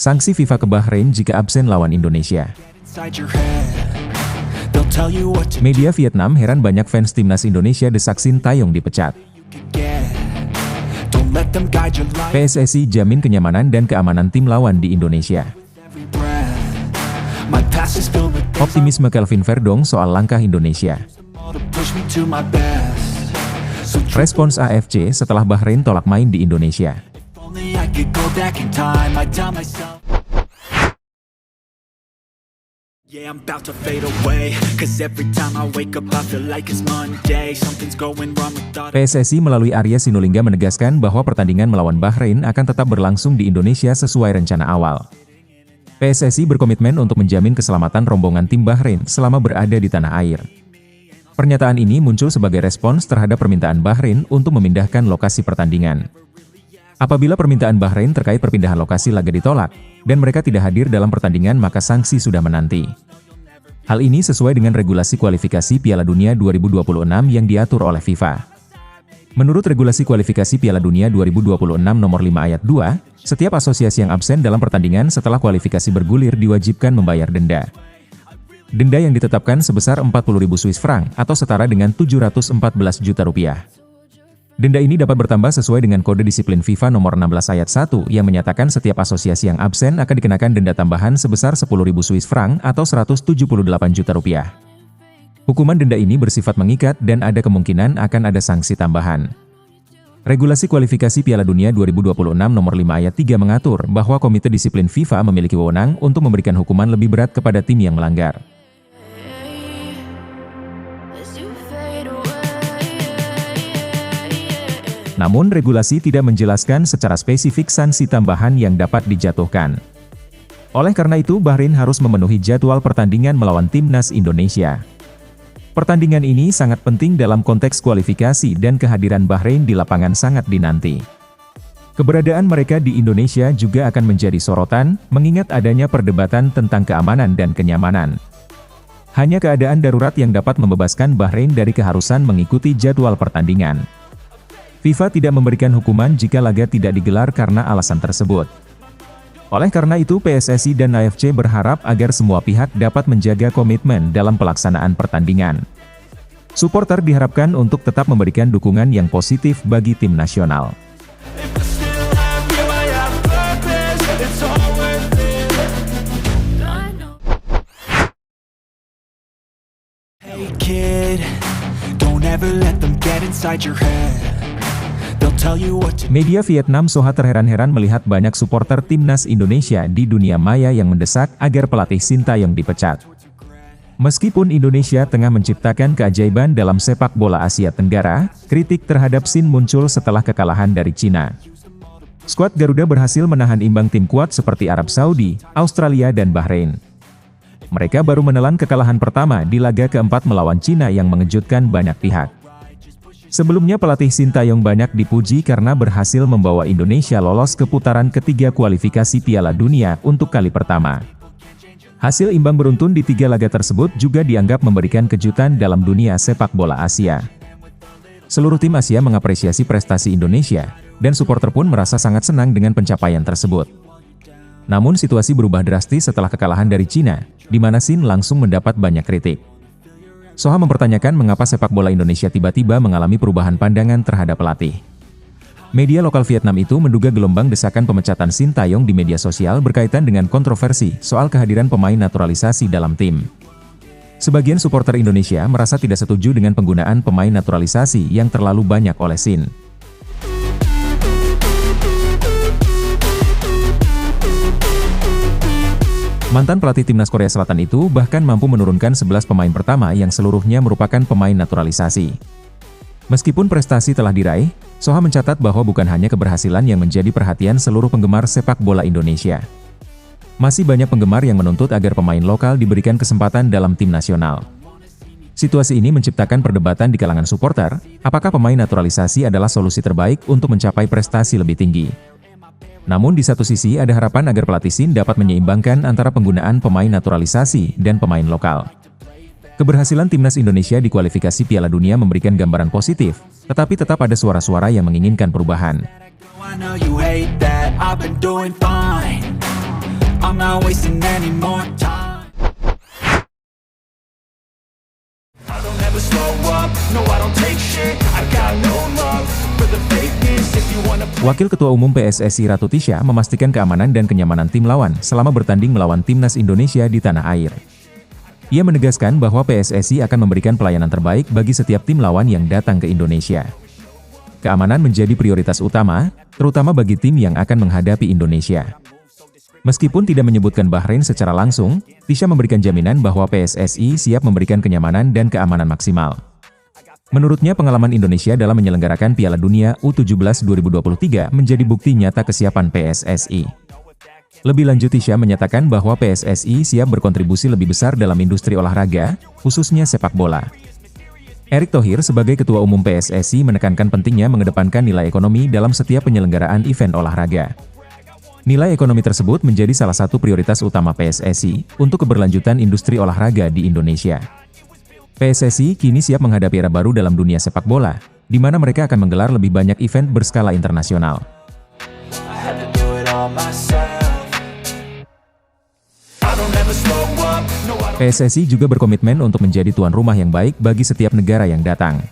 Sanksi FIFA ke Bahrain jika absen lawan Indonesia. Media Vietnam heran banyak fans timnas Indonesia desak Sintayong dipecat. PSSI jamin kenyamanan dan keamanan tim lawan di Indonesia. Optimisme Kelvin Verdong soal langkah Indonesia. Respons AFC setelah Bahrain tolak main di Indonesia. PSSI melalui Arya Sinulinga menegaskan bahwa pertandingan melawan Bahrain akan tetap berlangsung di Indonesia sesuai rencana awal. PSSI berkomitmen untuk menjamin keselamatan rombongan tim Bahrain selama berada di tanah air. Pernyataan ini muncul sebagai respons terhadap permintaan Bahrain untuk memindahkan lokasi pertandingan. Apabila permintaan Bahrain terkait perpindahan lokasi laga ditolak, dan mereka tidak hadir dalam pertandingan maka sanksi sudah menanti. Hal ini sesuai dengan regulasi kualifikasi Piala Dunia 2026 yang diatur oleh FIFA. Menurut regulasi kualifikasi Piala Dunia 2026 nomor 5 ayat 2, setiap asosiasi yang absen dalam pertandingan setelah kualifikasi bergulir diwajibkan membayar denda. Denda yang ditetapkan sebesar 40.000 Swiss franc atau setara dengan 714 juta rupiah. Denda ini dapat bertambah sesuai dengan kode disiplin FIFA nomor 16 ayat 1 yang menyatakan setiap asosiasi yang absen akan dikenakan denda tambahan sebesar 10.000 Swiss franc atau 178 juta rupiah. Hukuman denda ini bersifat mengikat dan ada kemungkinan akan ada sanksi tambahan. Regulasi kualifikasi Piala Dunia 2026 nomor 5 ayat 3 mengatur bahwa Komite Disiplin FIFA memiliki wewenang untuk memberikan hukuman lebih berat kepada tim yang melanggar. Namun regulasi tidak menjelaskan secara spesifik sanksi tambahan yang dapat dijatuhkan. Oleh karena itu Bahrain harus memenuhi jadwal pertandingan melawan timnas Indonesia. Pertandingan ini sangat penting dalam konteks kualifikasi dan kehadiran Bahrain di lapangan sangat dinanti. Keberadaan mereka di Indonesia juga akan menjadi sorotan, mengingat adanya perdebatan tentang keamanan dan kenyamanan. Hanya keadaan darurat yang dapat membebaskan Bahrain dari keharusan mengikuti jadwal pertandingan. FIFA tidak memberikan hukuman jika laga tidak digelar karena alasan tersebut. Oleh karena itu PSSI dan AFC berharap agar semua pihak dapat menjaga komitmen dalam pelaksanaan pertandingan. Supporter diharapkan untuk tetap memberikan dukungan yang positif bagi tim nasional. Hey kid, don't ever let them get inside your head. Media Vietnam Soha terheran-heran melihat banyak supporter timnas Indonesia di dunia maya yang mendesak agar pelatih Sintayong dipecat. Meskipun Indonesia tengah menciptakan keajaiban dalam sepak bola Asia Tenggara, kritik terhadap Sin muncul setelah kekalahan dari Cina. Skuad Garuda berhasil menahan imbang tim kuat seperti Arab Saudi, Australia dan Bahrain. Mereka baru menelan kekalahan pertama di laga keempat melawan Cina yang mengejutkan banyak pihak. Sebelumnya pelatih Sintayong banyak dipuji karena berhasil membawa Indonesia lolos ke putaran ketiga kualifikasi Piala Dunia untuk kali pertama. Hasil imbang beruntun di 3 laga tersebut juga dianggap memberikan kejutan dalam dunia sepak bola Asia. Seluruh tim Asia mengapresiasi prestasi Indonesia, dan supporter pun merasa sangat senang dengan pencapaian tersebut. Namun situasi berubah drastis setelah kekalahan dari Cina, di mana Sin langsung mendapat banyak kritik. Soha mempertanyakan mengapa sepak bola Indonesia tiba-tiba mengalami perubahan pandangan terhadap pelatih. Media lokal Vietnam itu menduga gelombang desakan pemecatan Sintayong di media sosial berkaitan dengan kontroversi soal kehadiran pemain naturalisasi dalam tim. Sebagian supporter Indonesia merasa tidak setuju dengan penggunaan pemain naturalisasi yang terlalu banyak oleh Sin. Mantan pelatih timnas Korea Selatan itu bahkan mampu menurunkan 11 pemain pertama yang seluruhnya merupakan pemain naturalisasi. Meskipun prestasi telah diraih, Soha mencatat bahwa bukan hanya keberhasilan yang menjadi perhatian seluruh penggemar sepak bola Indonesia. Masih banyak penggemar yang menuntut agar pemain lokal diberikan kesempatan dalam tim nasional. Situasi ini menciptakan perdebatan di kalangan supporter, apakah pemain naturalisasi adalah solusi terbaik untuk mencapai prestasi lebih tinggi. Namun di satu sisi ada harapan agar pelatih Sin dapat menyeimbangkan antara penggunaan pemain naturalisasi dan pemain lokal. Keberhasilan timnas Indonesia di kualifikasi Piala Dunia memberikan gambaran positif, tetapi tetap ada suara-suara yang menginginkan perubahan. I'm not wasting any more time. I don't ever slow up, no I don't take shit. I got no love for the fakeness. If you wanna Wakil Ketua Umum PSSI Ratu Tisha memastikan keamanan dan kenyamanan tim lawan selama bertanding melawan timnas Indonesia di tanah air. Ia menegaskan bahwa PSSI akan memberikan pelayanan terbaik bagi setiap tim lawan yang datang ke Indonesia. Keamanan menjadi prioritas utama, terutama bagi tim yang akan menghadapi Indonesia. Meskipun tidak menyebutkan Bahrain secara langsung, Tisha memberikan jaminan bahwa PSSI siap memberikan kenyamanan dan keamanan maksimal. Menurutnya pengalaman Indonesia dalam menyelenggarakan Piala Dunia U17 2023 menjadi bukti nyata kesiapan PSSI. Lebih lanjut, Tisha menyatakan bahwa PSSI siap berkontribusi lebih besar dalam industri olahraga, khususnya sepak bola. Erick Thohir sebagai Ketua Umum PSSI menekankan pentingnya mengedepankan nilai ekonomi dalam setiap penyelenggaraan event olahraga. Nilai ekonomi tersebut menjadi salah satu prioritas utama PSSI untuk keberlanjutan industri olahraga di Indonesia. PSSI kini siap menghadapi era baru dalam dunia sepak bola, di mana mereka akan menggelar lebih banyak event berskala internasional. PSSI juga berkomitmen untuk menjadi tuan rumah yang baik bagi setiap negara yang datang.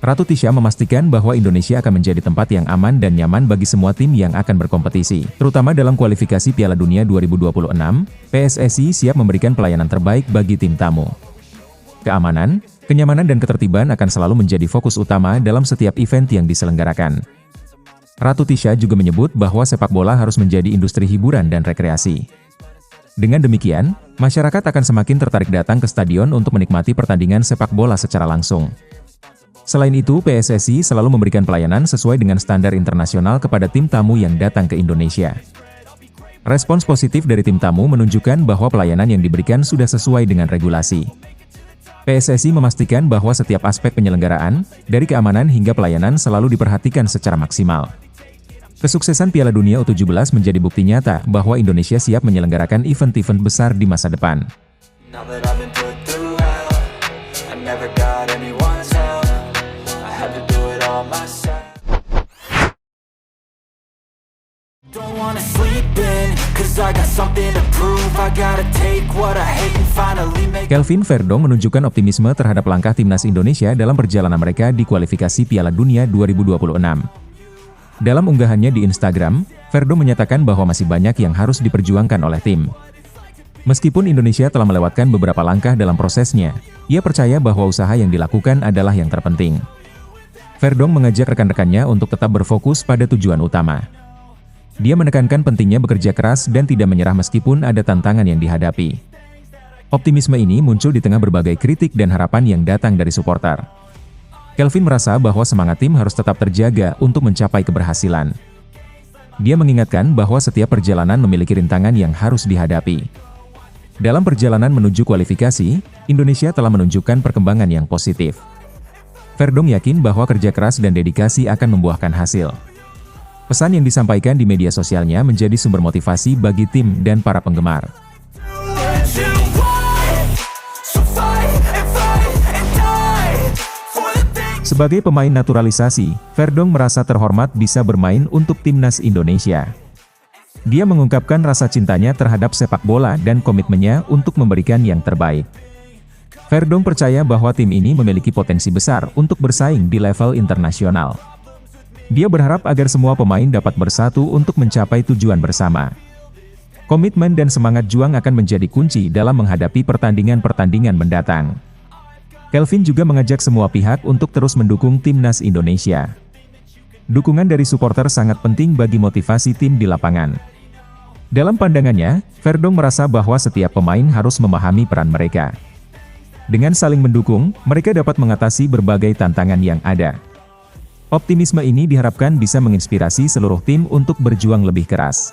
Ratu Tisha memastikan bahwa Indonesia akan menjadi tempat yang aman dan nyaman bagi semua tim yang akan berkompetisi, terutama dalam kualifikasi Piala Dunia 2026. PSSI siap memberikan pelayanan terbaik bagi tim tamu. Keamanan, kenyamanan dan ketertiban akan selalu menjadi fokus utama dalam setiap event yang diselenggarakan. Ratu Tisha juga menyebut bahwa sepak bola harus menjadi industri hiburan dan rekreasi. Dengan demikian, masyarakat akan semakin tertarik datang ke stadion untuk menikmati pertandingan sepak bola secara langsung. Selain itu, PSSI selalu memberikan pelayanan sesuai dengan standar internasional kepada tim tamu yang datang ke Indonesia. Respons positif dari tim tamu menunjukkan bahwa pelayanan yang diberikan sudah sesuai dengan regulasi. PSSI memastikan bahwa setiap aspek penyelenggaraan, dari keamanan hingga pelayanan selalu diperhatikan secara maksimal. Kesuksesan Piala Dunia U17 menjadi bukti nyata bahwa Indonesia siap menyelenggarakan event-event besar di masa depan. Kelvin Verdong menunjukkan optimisme terhadap langkah timnas Indonesia dalam perjalanan mereka di kualifikasi Piala Dunia 2026. Dalam unggahannya di Instagram, Verdong menyatakan bahwa masih banyak yang harus diperjuangkan oleh tim. Meskipun Indonesia telah melewatkan beberapa langkah dalam prosesnya, ia percaya bahwa usaha yang dilakukan adalah yang terpenting. Verdong mengajak rekan-rekannya untuk tetap berfokus pada tujuan utama. Dia menekankan pentingnya bekerja keras dan tidak menyerah meskipun ada tantangan yang dihadapi. Optimisme ini muncul di tengah berbagai kritik dan harapan yang datang dari supporter. Kelvin merasa bahwa semangat tim harus tetap terjaga untuk mencapai keberhasilan. Dia mengingatkan bahwa setiap perjalanan memiliki rintangan yang harus dihadapi. Dalam perjalanan menuju kualifikasi, Indonesia telah menunjukkan perkembangan yang positif. Verdong yakin bahwa kerja keras dan dedikasi akan membuahkan hasil. Pesan yang disampaikan di media sosialnya menjadi sumber motivasi bagi tim dan para penggemar. Sebagai pemain naturalisasi, Verdong merasa terhormat bisa bermain untuk timnas Indonesia. Dia mengungkapkan rasa cintanya terhadap sepak bola dan komitmennya untuk memberikan yang terbaik. Verdong percaya bahwa tim ini memiliki potensi besar untuk bersaing di level internasional. Dia berharap agar semua pemain dapat bersatu untuk mencapai tujuan bersama. Komitmen dan semangat juang akan menjadi kunci dalam menghadapi pertandingan-pertandingan mendatang. Kelvin juga mengajak semua pihak untuk terus mendukung timnas Indonesia. Dukungan dari supporter sangat penting bagi motivasi tim di lapangan. Dalam pandangannya, Verdong merasa bahwa setiap pemain harus memahami peran mereka. Dengan saling mendukung, mereka dapat mengatasi berbagai tantangan yang ada. Optimisme ini diharapkan bisa menginspirasi seluruh tim untuk berjuang lebih keras.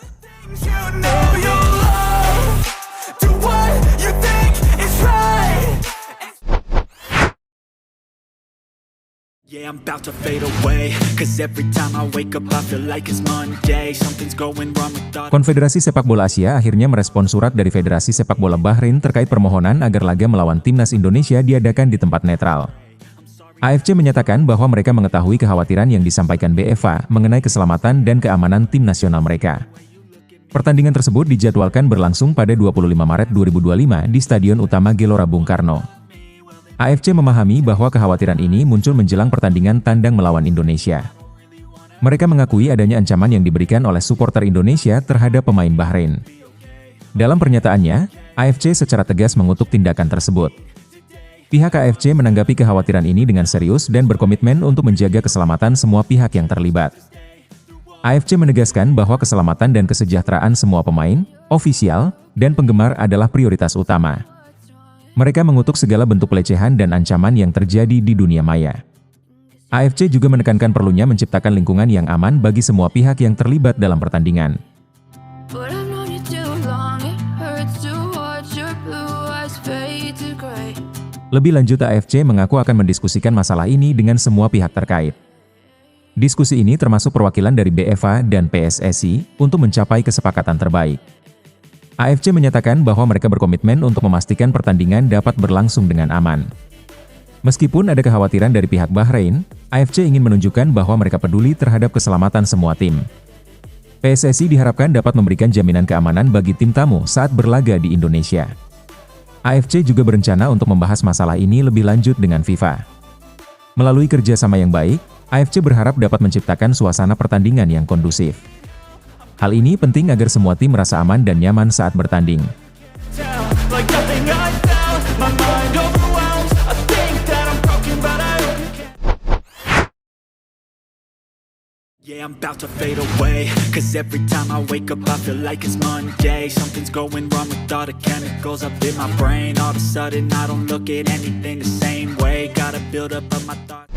Yeah, I'm about to fade away, 'cause every time I wake up I feel like it's Monday, something's going wrong with all. Konfederasi Sepak Bola Asia akhirnya merespon surat dari Federasi Sepak Bola Bahrain terkait permohonan agar laga melawan timnas Indonesia diadakan di tempat netral. AFC menyatakan bahwa mereka mengetahui kekhawatiran yang disampaikan BFA mengenai keselamatan dan keamanan tim nasional mereka. Pertandingan tersebut dijadwalkan berlangsung pada 25 Maret 2025 di Stadion Utama Gelora Bung Karno. AFC memahami bahwa kekhawatiran ini muncul menjelang pertandingan tandang melawan Indonesia. Mereka mengakui adanya ancaman yang diberikan oleh supporter Indonesia terhadap pemain Bahrain. Dalam pernyataannya, AFC secara tegas mengutuk tindakan tersebut. Pihak AFC menanggapi kekhawatiran ini dengan serius dan berkomitmen untuk menjaga keselamatan semua pihak yang terlibat. AFC menegaskan bahwa keselamatan dan kesejahteraan semua pemain, ofisial, dan penggemar adalah prioritas utama. Mereka mengutuk segala bentuk pelecehan dan ancaman yang terjadi di dunia maya. AFC juga menekankan perlunya menciptakan lingkungan yang aman bagi semua pihak yang terlibat dalam pertandingan. Lebih lanjut, AFC mengaku akan mendiskusikan masalah ini dengan semua pihak terkait. Diskusi ini termasuk perwakilan dari BFA dan PSSI untuk mencapai kesepakatan terbaik. AFC menyatakan bahwa mereka berkomitmen untuk memastikan pertandingan dapat berlangsung dengan aman. Meskipun ada kekhawatiran dari pihak Bahrain, AFC ingin menunjukkan bahwa mereka peduli terhadap keselamatan semua tim. PSSI diharapkan dapat memberikan jaminan keamanan bagi tim tamu saat berlaga di Indonesia. AFC juga berencana untuk membahas masalah ini lebih lanjut dengan FIFA. Melalui kerjasama yang baik, AFC berharap dapat menciptakan suasana pertandingan yang kondusif. Hal ini penting agar semua tim merasa aman dan nyaman saat bertanding. Yeah, I'm about to fade away, cause every time I wake up I feel like it's Monday. Something's going wrong with all the chemicals up in my brain. All of a sudden I don't look at anything the same way. Gotta build up of my thoughts.